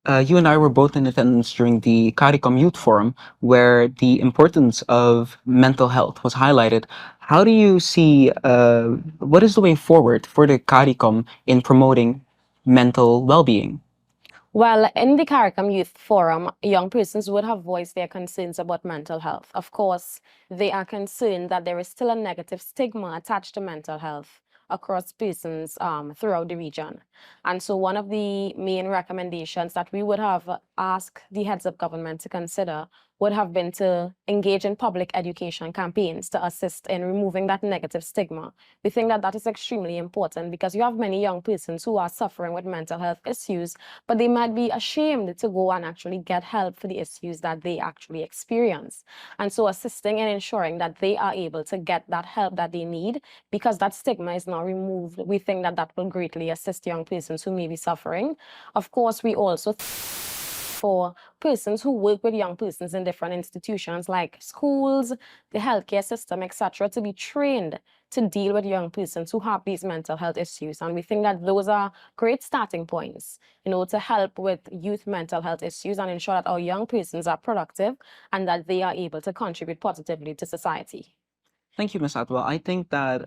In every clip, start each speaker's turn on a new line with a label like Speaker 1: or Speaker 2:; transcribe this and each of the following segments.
Speaker 1: You and I were both in attendance during the CARICOM Youth Forum, where the importance of mental health was highlighted. How do you see, what is the way forward for the CARICOM in promoting mental well-being?
Speaker 2: Well, in the CARICOM Youth Forum, young persons would have voiced their concerns about mental health. Of course, they are concerned that there is still a negative stigma attached to mental health across persons throughout the region. And so one of the main recommendations that we would have asked the heads of government to consider would have been to engage in public education campaigns to assist in removing that negative stigma. We think that that is extremely important because you have many young persons who are suffering with mental health issues, but they might be ashamed to go and actually get help for the issues that they actually experience. And so assisting and ensuring that they are able to get that help that they need, because that stigma is now removed, we think that that will greatly assist young persons who may be suffering. Of course, we also for persons who work with young persons in different institutions like schools, the healthcare system, etc., to be trained to deal with young persons who have these mental health issues. And we think that those are great starting points, to help with youth mental health issues and ensure that our young persons are productive and that they are able to contribute positively to society.
Speaker 1: Thank you, Ms. Atwell. I think that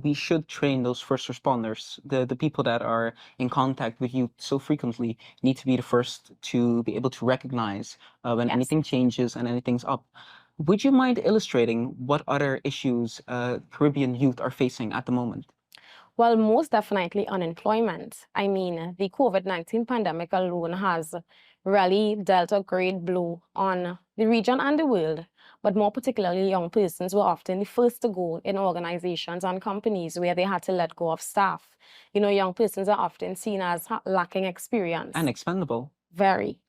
Speaker 1: we should train those first responders. The people that are in contact with youth so frequently need to be the first to be able to recognize when
Speaker 2: Yes.
Speaker 1: anything changes and anything's up. Would you mind illustrating what other issues Caribbean youth are facing at the moment?
Speaker 2: Well, most definitely unemployment. I mean, the COVID-19 pandemic alone has really dealt a great blow on the region and the world, but more particularly young persons were often the first to go in organizations and companies where they had to let go of staff. Young persons are often seen as lacking experience.
Speaker 1: And expendable.
Speaker 2: Very.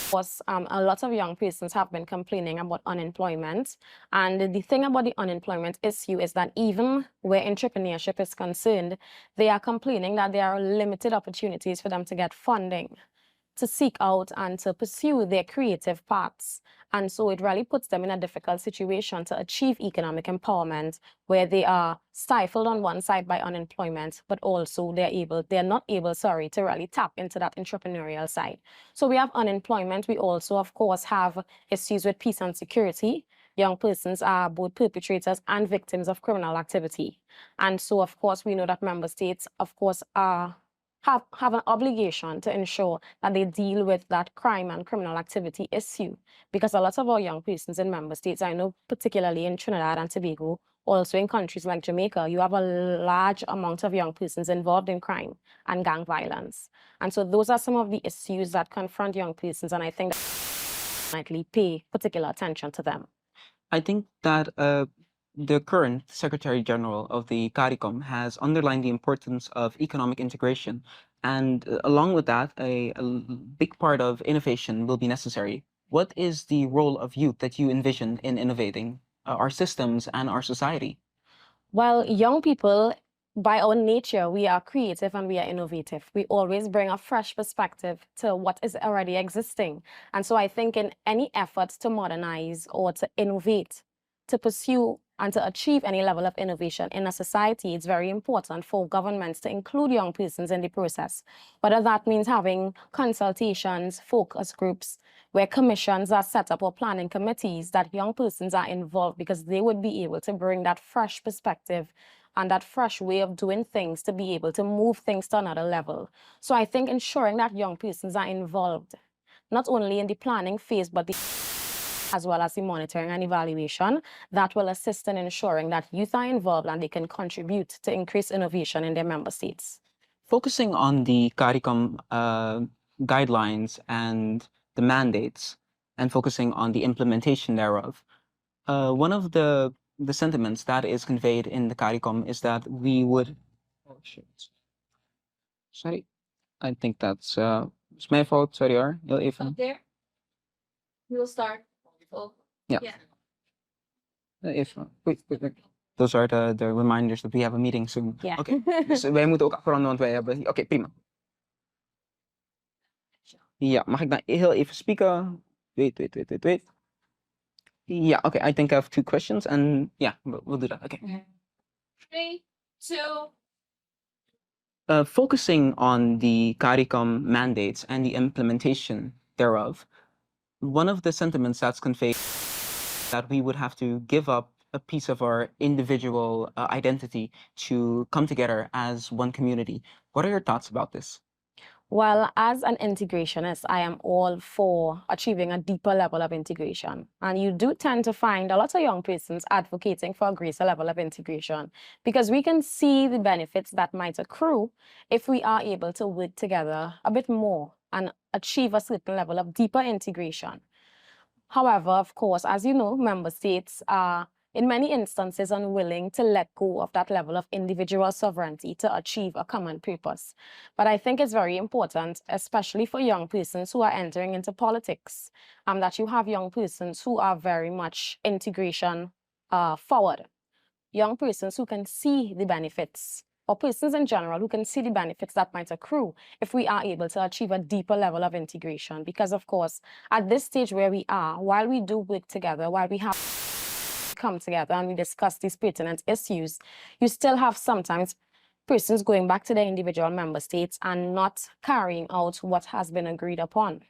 Speaker 2: Course, a lot of young persons have been complaining about unemployment. And the thing about the unemployment issue is that even where entrepreneurship is concerned, they are complaining that there are limited opportunities for them to get funding, to seek out and to pursue their creative paths. And so it really puts them in a difficult situation to achieve economic empowerment, where they are stifled on one side by unemployment, but also they're not able, to really tap into that entrepreneurial side. So we have unemployment. We also, of course, have issues with peace and security. Young persons are both perpetrators and victims of criminal activity. And so, of course, we know that member states, of course, have an obligation to ensure that they deal with that crime and criminal activity issue. Because a lot of our young persons in member states, I know particularly in Trinidad and Tobago, also in countries like Jamaica, you have a large amount of young persons involved in crime and gang violence. And so those are some of the issues that confront young persons, and I think that might pay particular attention to them.
Speaker 1: I think that the current Secretary General of the CARICOM has underlined the importance of economic integration. And along with that, a big part of innovation will be necessary. What is the role of youth that you envision in innovating our systems and our society?
Speaker 2: Well, young people, by our nature, we are creative and we are innovative. We always bring a fresh perspective to what is already existing. And so I think in any efforts to modernize or to innovate, to pursue and to achieve any level of innovation in a society, it's very important for governments to include young persons in the process. Whether that means having consultations, focus groups, where commissions are set up or planning committees that young persons are involved, because they would be able to bring that fresh perspective and that fresh way of doing things to be able to move things to another level. So I think ensuring that young persons are involved, not only in the planning phase, but as well as the monitoring and evaluation, that will assist in ensuring that youth are involved and they can contribute to increase innovation in their member states.
Speaker 1: Focusing on the CARICOM guidelines and the mandates, and focusing on the implementation thereof, one of the sentiments that is conveyed in the CARICOM is that we would. Oh shit! Sorry, I think that's it's my fault. Sorry, R. If
Speaker 3: There, we will start. Oh,
Speaker 1: yeah,
Speaker 3: yeah.
Speaker 1: if wait. Those are the reminders that we have a meeting soon.
Speaker 2: Yeah.
Speaker 1: Okay. Dus wij moeten ook afronden, want wij hebben. Oké, prima. Ja, mag ik dan heel even spieken? Wait. Yeah, okay. I think I have two questions, and yeah, we'll do that. Okay.
Speaker 3: 3, 2.
Speaker 1: Focusing on the CARICOM mandates and the implementation thereof, one of the sentiments that's conveyed that we would have to give up a piece of our individual identity to come together as one community. What are your thoughts about this?
Speaker 2: Well, as an integrationist, I am all for achieving a deeper level of integration. And you do tend to find a lot of young persons advocating for a greater level of integration because we can see the benefits that might accrue if we are able to work together a bit more and achieve a certain level of deeper integration. However, of course, as you know, member states are in many instances unwilling to let go of that level of individual sovereignty to achieve a common purpose. But I think it's very important, especially for young persons who are entering into politics, that you have young persons who are very much integration forward. Young persons who can see the benefits, or persons in general who can see the benefits that might accrue if we are able to achieve a deeper level of integration. Because of course, at this stage where we are, while we do work together, while we have come together and we discuss these pertinent issues, you still have sometimes persons going back to their individual member states and not carrying out what has been agreed upon.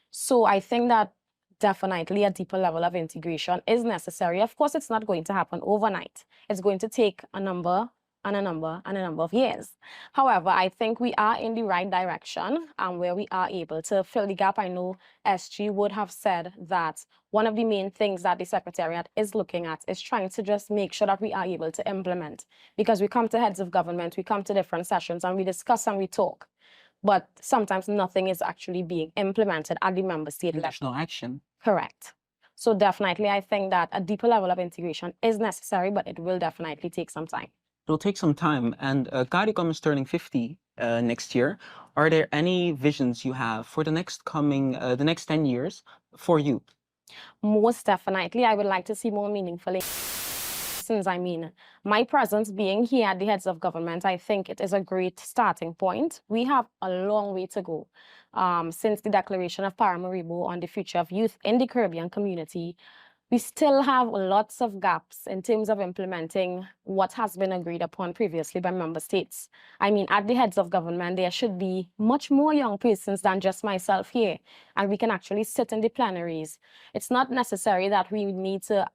Speaker 2: So I think that definitely a deeper level of integration is necessary. Of course, it's not going to happen overnight. It's going to take a number of years. However, I think we are in the right direction and where we are able to fill the gap. I know SG would have said that one of the main things that the Secretariat is looking at is trying to just make sure that we are able to implement, because we come to heads of government, we come to different sessions and we discuss and we talk, but sometimes nothing is actually being implemented at the member state level.
Speaker 1: There's no action.
Speaker 2: Correct. So definitely, I think that a deeper level of integration is necessary, but it will definitely take some time.
Speaker 1: It'll take some time, and CARICOM is turning 50 next year. Are there any visions you have for the next 10 years for youth?
Speaker 2: Most definitely, I would like to see more meaningful. Since I mean, my presence being here at the heads of government, I think it is a great starting point. We have a long way to go. Since the declaration of Paramaribo on the future of youth in the Caribbean community, we still have lots of gaps in terms of implementing what has been agreed upon previously by member states. I mean, at the heads of government, there should be much more young persons than just myself here, and we can actually sit in the plenaries. It's not necessary that we need to,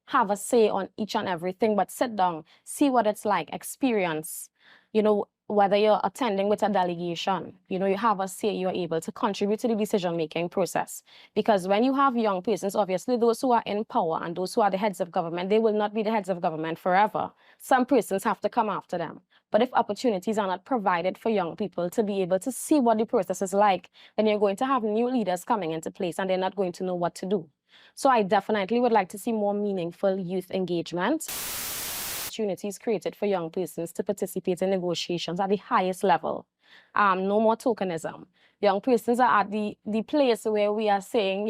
Speaker 2: have a say on each and everything, but sit down, see what it's like, experience, whether you're attending with a delegation, you have a say, you're able to contribute to the decision-making process. Because when you have young persons, obviously those who are in power and those who are the heads of government, they will not be the heads of government forever. Some persons have to come after them. But if opportunities are not provided for young people to be able to see what the process is like, then you're going to have new leaders coming into place and they're not going to know what to do. So I definitely would like to see more meaningful youth engagement. Opportunities created for young persons to participate in negotiations at the highest level. No more tokenism. Young persons are at the place where we are saying,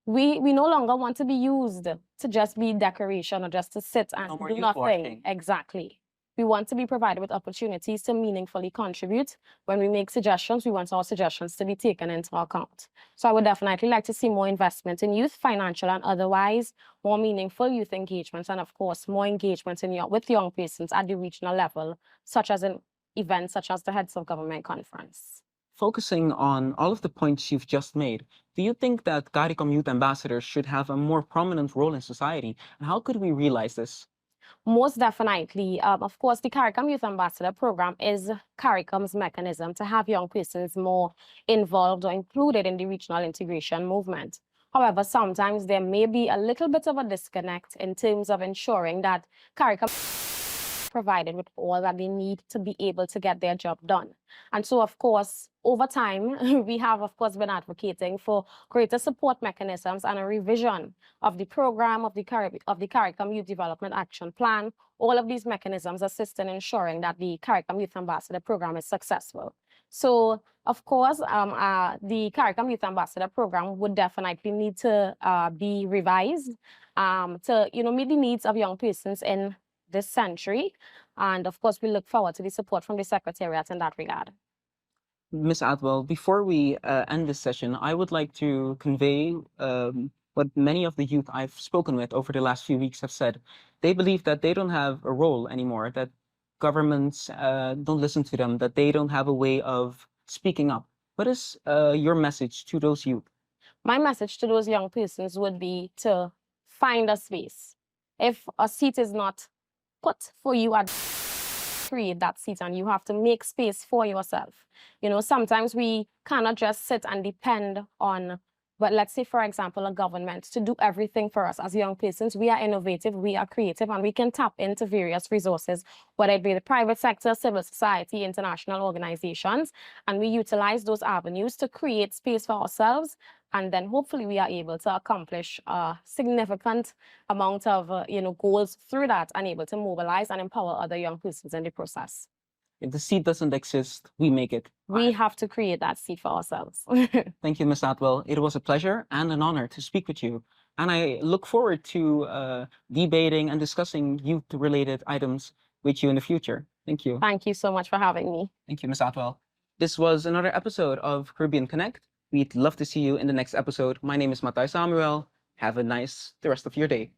Speaker 2: we no longer want to be used to just be decoration or just to sit and do nothing. Exactly. We want to be provided with opportunities to meaningfully contribute. When we make suggestions, we want our suggestions to be taken into account. So I would definitely like to see more investment in youth, financial and otherwise, more meaningful youth engagements, and of course, more engagement with young persons at the regional level, such as in events such as the Heads of Government Conference.
Speaker 1: Focusing on all of the points you've just made, do you think that CARICOM youth ambassadors should have a more prominent role in society? And how could we realize this?
Speaker 2: Most definitely. Of course, the CARICOM Youth Ambassador Program is CARICOM's mechanism to have young persons more involved or included in the regional integration movement. However, sometimes there may be a little bit of a disconnect in terms of ensuring that CARICOM is provided with all that they need to be able to get their job done. And so, of course, over time, we have, of course, been advocating for greater support mechanisms and a revision of the program of the CARICOM Youth Development Action Plan. All of these mechanisms assist in ensuring that the CARICOM Youth Ambassador Program is successful. So, of course, the CARICOM Youth Ambassador Program would definitely need to be revised to, meet the needs of young persons in this century. And of course, we look forward to the support from the Secretariat in that regard.
Speaker 1: Ms. Atwell, before we end this session, I would like to convey what many of the youth I've spoken with over the last few weeks have said. They believe that they don't have a role anymore, that governments don't listen to them, that they don't have a way of speaking up. What is your message to those youth?
Speaker 2: My message to those young persons would be to find a space. If a seat is not put for you, create that seat, and you have to make space for yourself. You know, sometimes we cannot just sit and depend on, but let's say, for example, a government to do everything for us. As young persons, we are innovative, we are creative, and we can tap into various resources, whether it be the private sector, civil society, international organizations, and we utilize those avenues to create space for ourselves. And then hopefully we are able to accomplish a significant amount of goals through that, and able to mobilize and empower other young persons in the process.
Speaker 1: If the seat doesn't exist, we make it.
Speaker 2: We have to create that seat for ourselves.
Speaker 1: Thank you, Ms. Atwell. It was a pleasure and an honor to speak with you. And I look forward to debating and discussing youth-related items with you in the future. Thank you.
Speaker 2: Thank you so much for having me.
Speaker 1: Thank you, Ms. Atwell. This was another episode of Caribbean Connect. We'd love to see you in the next episode. My name is Matay Samuel. Have a nice the rest of your day.